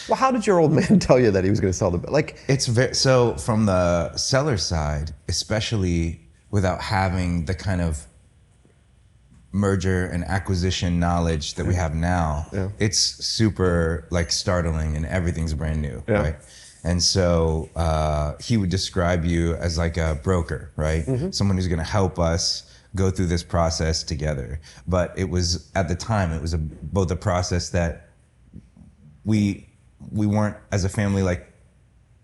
Well, how did your old man tell you that he was going to sell the, like? So from the seller side, especially without having the kind of merger and acquisition knowledge that we have now, it's super like startling and everything's brand new, right? And so he would describe you as like a broker, right? Someone who's going to help us go through this process together. But it was, at the time, it was both a process that we weren't as a family like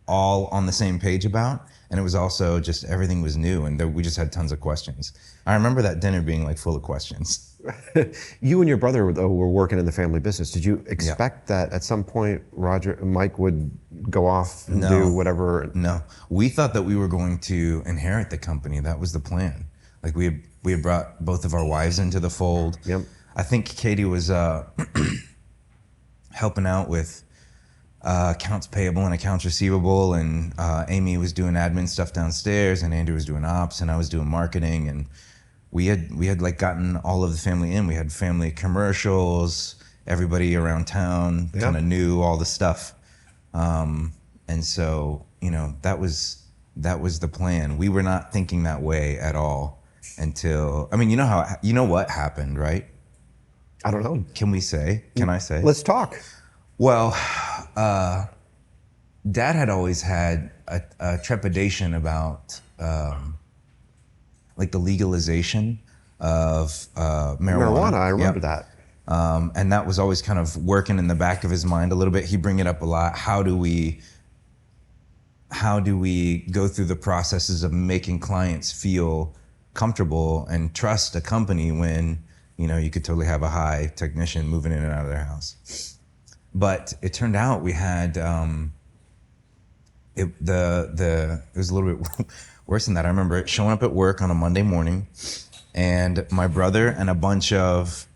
all on the same page about, and it was also just everything was new, and we just had tons of questions. I remember that dinner being like full of questions. You and your brother though were working in the family business. Did you expect that at some point Mike would go off and do whatever? No, we thought that we were going to inherit the company. That was the plan. Like we had brought both of our wives into the fold. I think Katie was helping out with accounts payable and accounts receivable, and Amy was doing admin stuff downstairs, and Andrew was doing ops, and I was doing marketing, and we had like gotten all of the family in. We had family commercials, everybody around town kind of knew all the stuff, and so that was the plan. We were not thinking that way at all until, I mean, you know what happened, right? I don't know. Can I say? Let's talk. Well, Dad had always had a trepidation about like the legalization of marijuana. I remember that. And that was always kind of working in the back of his mind a little bit. He'd bring it up a lot. How do we go through the processes of making clients feel comfortable and trust a company when you could totally have a high technician moving in and out of their house? But it turned out we had it was a little bit worse than that. I remember showing up at work on a Monday morning, and my brother and a bunch of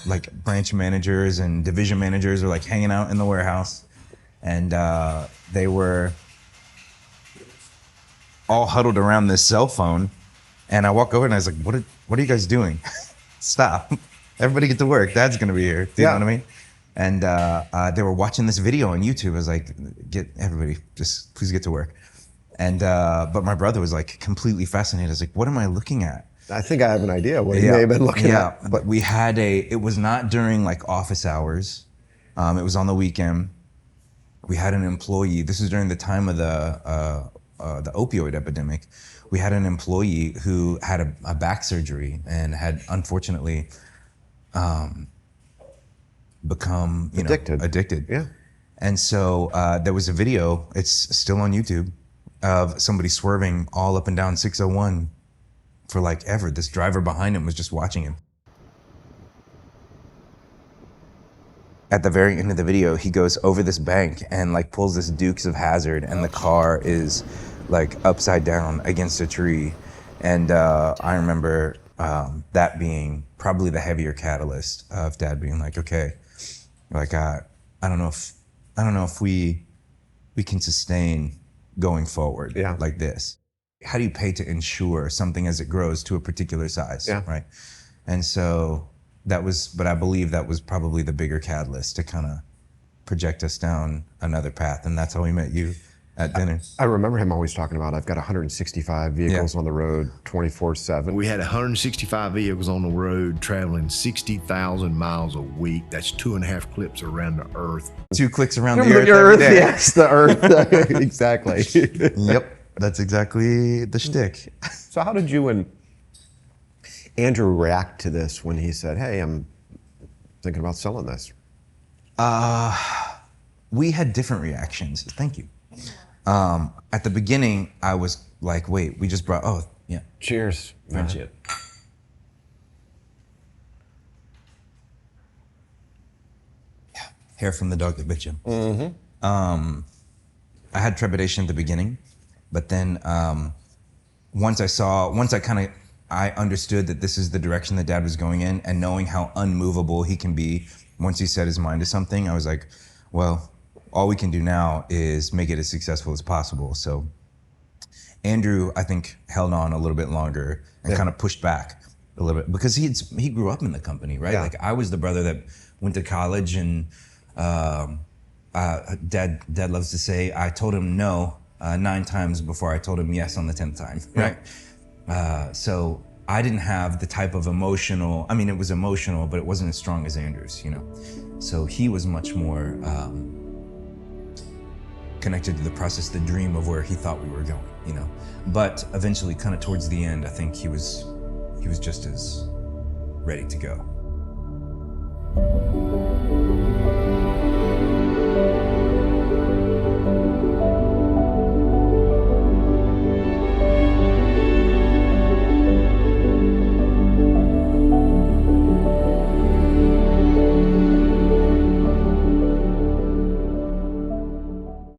like branch managers and division managers were like hanging out in the warehouse, and they were all huddled around this cell phone. And I walk over and I was like, what are you guys doing? Stop. Everybody get to work. Dad's gonna be here. Do you know what I mean? And they were watching this video on YouTube. I was like, everybody, just please get to work. And but my brother was like completely fascinated. I was like, what am I looking at? I think I have an idea what he may have been looking at. But we had it was not during like office hours. It was on the weekend. We had an employee. This was during the time of the opioid epidemic. We had an employee who had a back surgery and had unfortunately become addicted. Yeah. And so there was a video, it's still on YouTube, of somebody swerving all up and down 601 for like ever. This driver behind him was just watching him. At the very end of the video, he goes over this bank and like pulls this Dukes of Hazzard, and the car is like upside down against a tree. And I remember that being probably the heavier catalyst of Dad being like, okay, like I don't know if we can sustain going forward like this. How do you pay to insure something as it grows to a particular size, right? And so but I believe that was probably the bigger catalyst to kind of project us down another path. And that's how we met you at dinner. I remember him always talking about, I've got 165 vehicles on the road 24/7. We had 165 vehicles on the road traveling 60,000 miles a week. That's 2.5 clips around the earth. 2 clicks around the earth every day. Yes, the earth. Exactly. Yep, that's exactly the shtick. So how did you and Andrew react to this when he said, hey, I'm thinking about selling this? We had different reactions. Thank you. At the beginning, I was like, wait, we just brought, Cheers. Friendship. Yeah, hair from the dog that bit you. I had trepidation at the beginning, but then once I understood that this is the direction that Dad was going in, and knowing how unmovable he can be once he set his mind to something, I was like, well, all we can do now is make it as successful as possible. So Andrew, I think, held on a little bit longer and kind of pushed back a little bit, because he grew up in the company, right? Like I was the brother that went to college and Dad loves to say, I told him no 9 times before I told him yes on the 10th time, right? So I didn't have the type of emotional, I mean, it was emotional, but it wasn't as strong as Andrew's, you know? So he was much more connected to the process, the dream of where he thought we were going, you know? But eventually, kind of towards the end, I think he was just as ready to go.